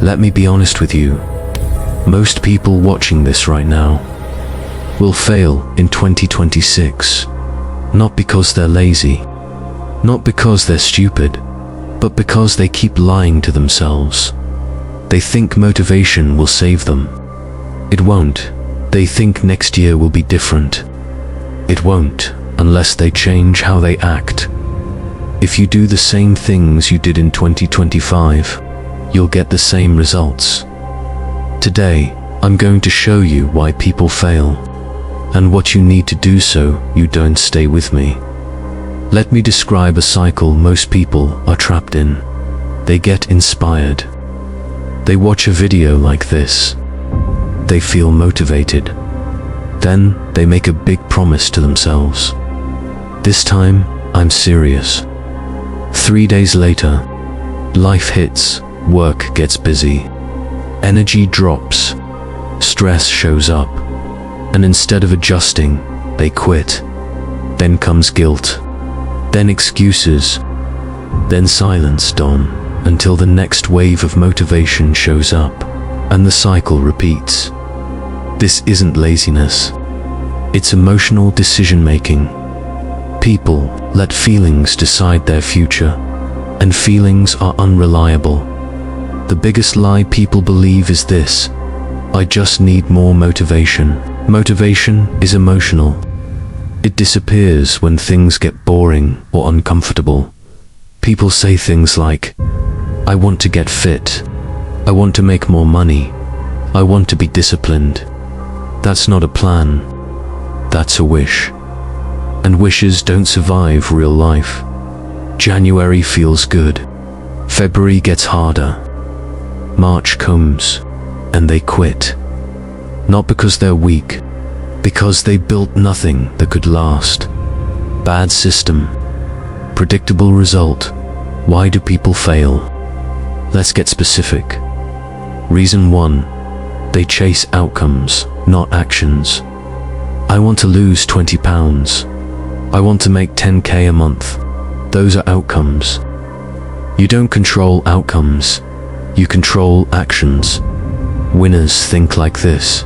Let me be honest with you. Most people watching this right now will fail in 2026. Not because they're lazy, not because they're stupid, but because they keep lying to themselves. They think motivation will save them. It won't. They think next year will be different. It won't, unless they change how they act. If you do the same things you did in 2025, you'll get the same results. Today, I'm going to show you why people fail, and what you need to do so you don't stay with me. Let me describe a cycle most people are trapped in. They get inspired. They watch a video like this. They feel motivated. Then they make a big promise to themselves. This time, I'm serious. 3 days later, life hits, work gets busy, energy drops, stress shows up, and instead of adjusting, they quit. Then comes guilt, then excuses, then silence dawn, until the next wave of motivation shows up, and the cycle repeats. This isn't laziness. It's emotional decision-making. People let feelings decide their future, and feelings are unreliable. The biggest lie people believe is this: I just need more motivation. Motivation is emotional. It disappears when things get boring or uncomfortable. People say things like, I want to get fit. I want to make more money. I want to be disciplined. That's not a plan. That's a wish. And wishes don't survive real life. January feels good. February gets harder. March comes, and they quit. Not because they're weak, because they built nothing that could last. Bad system. Predictable result. Why do people fail? Let's get specific. Reason 1. They chase outcomes, not actions. I want to lose 20 pounds. I want to make 10K a month. Those are outcomes. You don't control outcomes. You control actions. Winners think like this.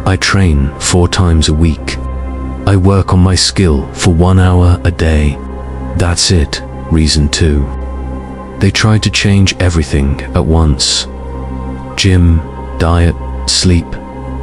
I train 4 times a week. I work on my skill for 1 hour a day. That's it. Reason 2. They try to change everything at once. Gym, diet, sleep,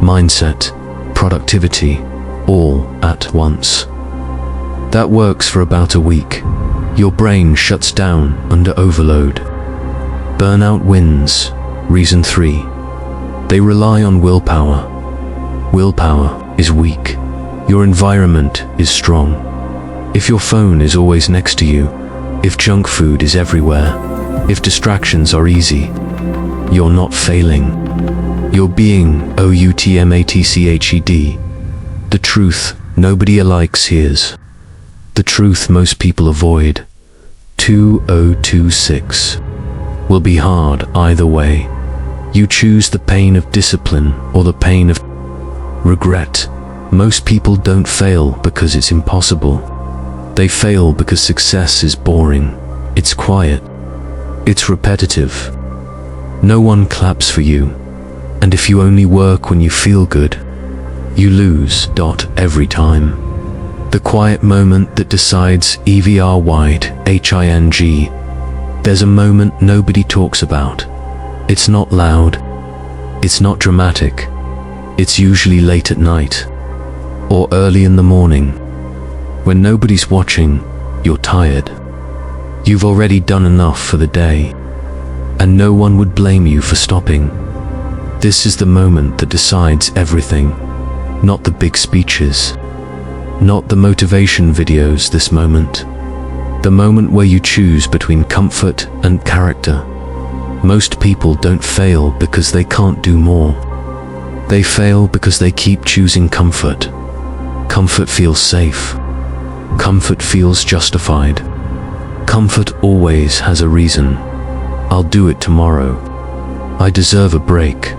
mindset, productivity, all at once. That works for about a week. Your brain shuts down under overload. Burnout wins. Reason 3. They rely on willpower. Willpower is weak. Your environment is strong. If your phone is always next to you, if junk food is everywhere, if distractions are easy, you're not failing. You're being outmatched. The truth nobody likes hears. The truth most people avoid. 2026 will be hard either way. You choose the pain of discipline or the pain of regret. Most people don't fail because it's impossible. They fail because success is boring. It's quiet. It's repetitive. No one claps for you. And if you only work when you feel good, you lose. Every time. The quiet moment that decides EVRY HING. There's a moment nobody talks about. It's not loud. It's not dramatic. It's usually late at night or early in the morning. When nobody's watching, you're tired. You've already done enough for the day, and no one would blame you for stopping. This is the moment that decides everything. Not the big speeches, not the motivation videos. This moment. The moment where you choose between comfort and character. Most people don't fail because they can't do more. They fail because they keep choosing comfort. Comfort feels safe. Comfort feels justified. Comfort always has a reason. I'll do it tomorrow. I deserve a break.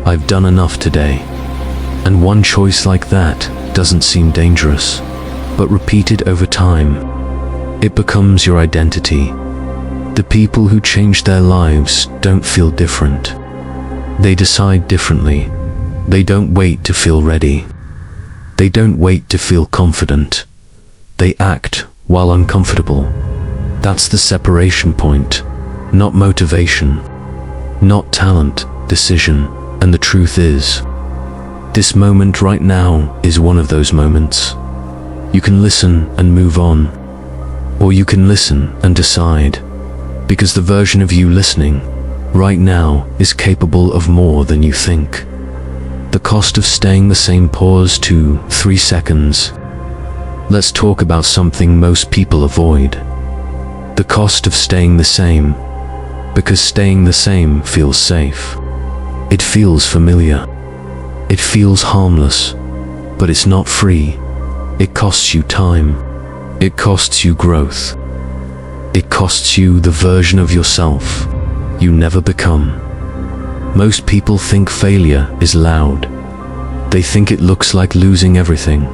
I've done enough today. And one choice like that doesn't seem dangerous, but repeated over time, it becomes your identity. The people who change their lives don't feel different. They decide differently. They don't wait to feel ready. They don't wait to feel confident. They act while uncomfortable. That's the separation point. Not motivation, not talent, decision. And the truth is, this moment right now is one of those moments. You can listen and move on, or you can listen and decide, because the version of you listening right now is capable of more than you think. The cost of staying the same. Pause 2-3 seconds. Let's talk about something most people avoid. The cost of staying the same. Because staying the same feels safe. It feels familiar. It feels harmless. But it's not free. It costs you time. It costs you growth. It costs you the version of yourself you never become. Most people think failure is loud. They think it looks like losing everything.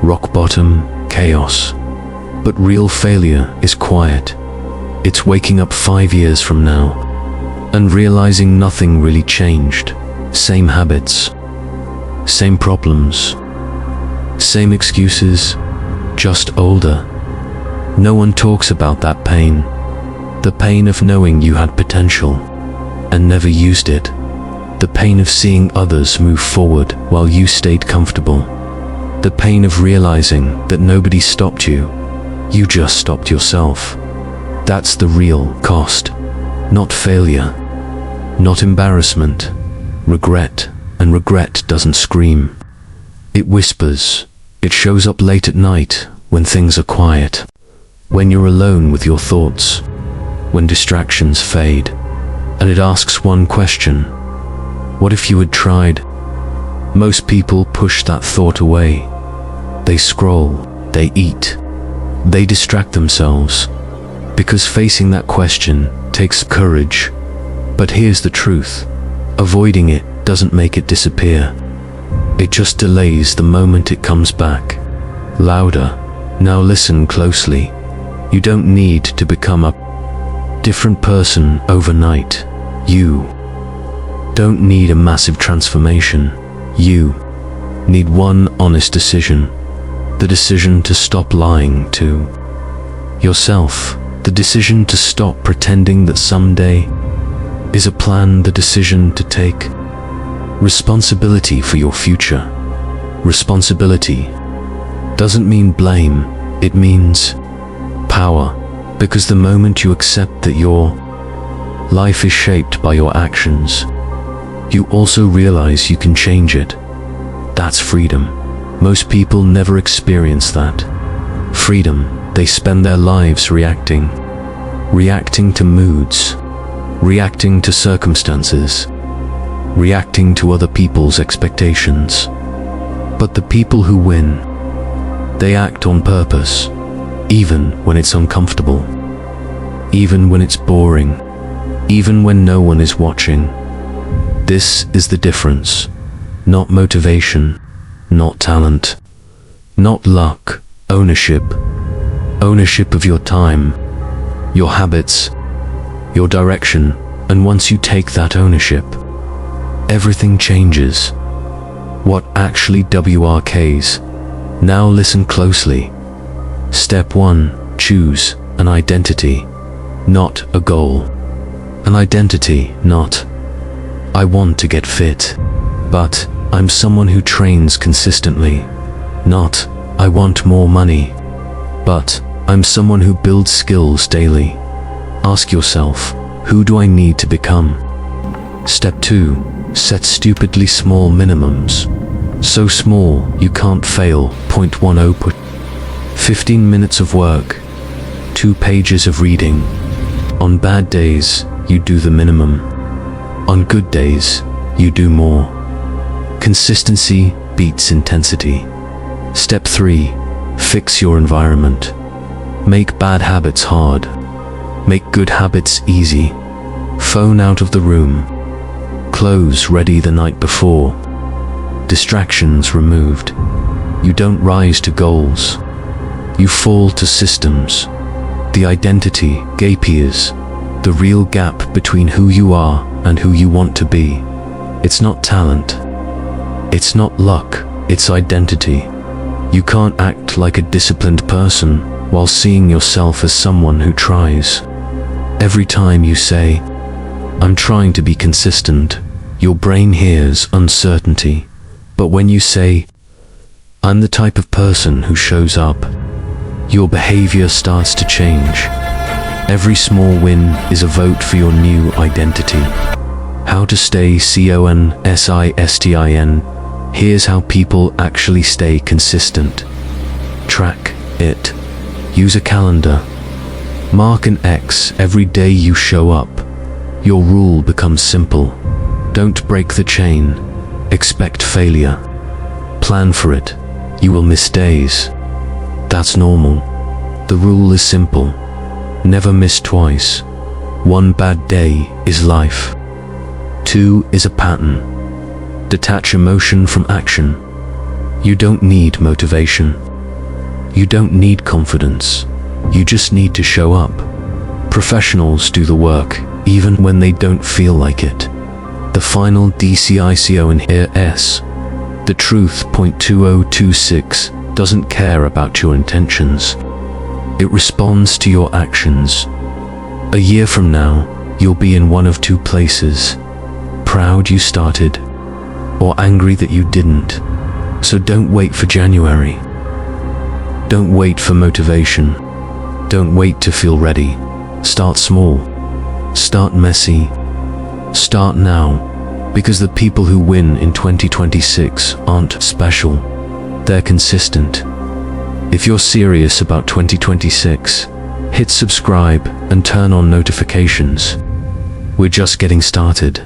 Rock bottom, chaos. But real failure is quiet. It's waking up 5 years from now and realizing nothing really changed. Same habits, same problems, same excuses, just older. No one talks about that pain. The pain of knowing you had potential and never used it. The pain of seeing others move forward while you stayed comfortable. The pain of realizing that nobody stopped you. You just stopped yourself. That's the real cost. Not failure. Not embarrassment. Regret. And regret doesn't scream. It whispers. It shows up late at night when things are quiet. When you're alone with your thoughts. When distractions fade. And it asks one question. What if you had tried? Most people push that thought away. They scroll. They eat. They distract themselves. Because facing that question takes courage. But here's the truth. Avoiding it doesn't make it disappear. It just delays the moment it comes back. Louder. Now listen closely. You don't need to become a different person overnight. You don't need a massive transformation. You need one honest decision. The decision to stop lying to yourself. The decision to stop pretending that someday is a plan. The decision to take responsibility for your future. Responsibility doesn't mean blame. It means power. Because the moment you accept that your life is shaped by your actions, you also realize you can change it. That's freedom. Most people never experience that. Freedom. They spend their lives reacting. Reacting to moods. Reacting to circumstances. Reacting to other people's expectations. But the people who win, they act on purpose. Even when it's uncomfortable. Even when it's boring. Even when no one is watching. This is the difference. Not motivation. Not talent. Not luck. Ownership. Ownership of your time. Your habits. Your direction. And once you take that ownership, everything changes. What actually WRKs? Now listen closely. Step 1. Choose an identity, not a goal. An identity, not I want to get fit, but I'm someone who trains consistently. Not I want more money, but I'm someone who builds skills daily. Ask yourself, who do I need to become? Step 2. Set stupidly small minimums. So small you can't fail. 0.10 put 15 minutes of work, 2 pages of reading. On bad days, you do the minimum. On good days, you do more. Consistency beats intensity. Step 3. Fix your environment. Make bad habits hard. Make good habits easy. Phone out of the room. Clothes ready the night before. Distractions removed. You don't rise to goals. You fall to systems. The identity gap is the real gap between who you are and who you want to be. It's not talent. It's not luck. It's identity. You can't act like a disciplined person while seeing yourself as someone who tries. Every time you say, "I'm trying to be consistent," your brain hears uncertainty. But when you say, "I'm the type of person who shows up," your behavior starts to change. Every small win is a vote for your new identity. How to stay consistent. Here's how people actually stay consistent. Track it. Use a calendar. Mark an X every day you show up. Your rule becomes simple. Don't break the chain. Expect failure. Plan for it. You will miss days. That's normal. The rule is simple. Never miss twice. One bad day is life. 2 is a pattern. Detach emotion from action. You don't need motivation. You don't need confidence. You just need to show up. Professionals do the work, even when they don't feel like it. The final DCICO in here is the truth. 2026 doesn't care about your intentions. It responds to your actions. A year from now, you'll be in one of two places: proud you started, or angry that you didn't. So don't wait for January. Don't wait for motivation. Don't wait to feel ready. Start small. Start messy. Start now, because the people who win in 2026 aren't special. They're consistent. If you're serious about 2026, hit subscribe and turn on notifications. We're just getting started.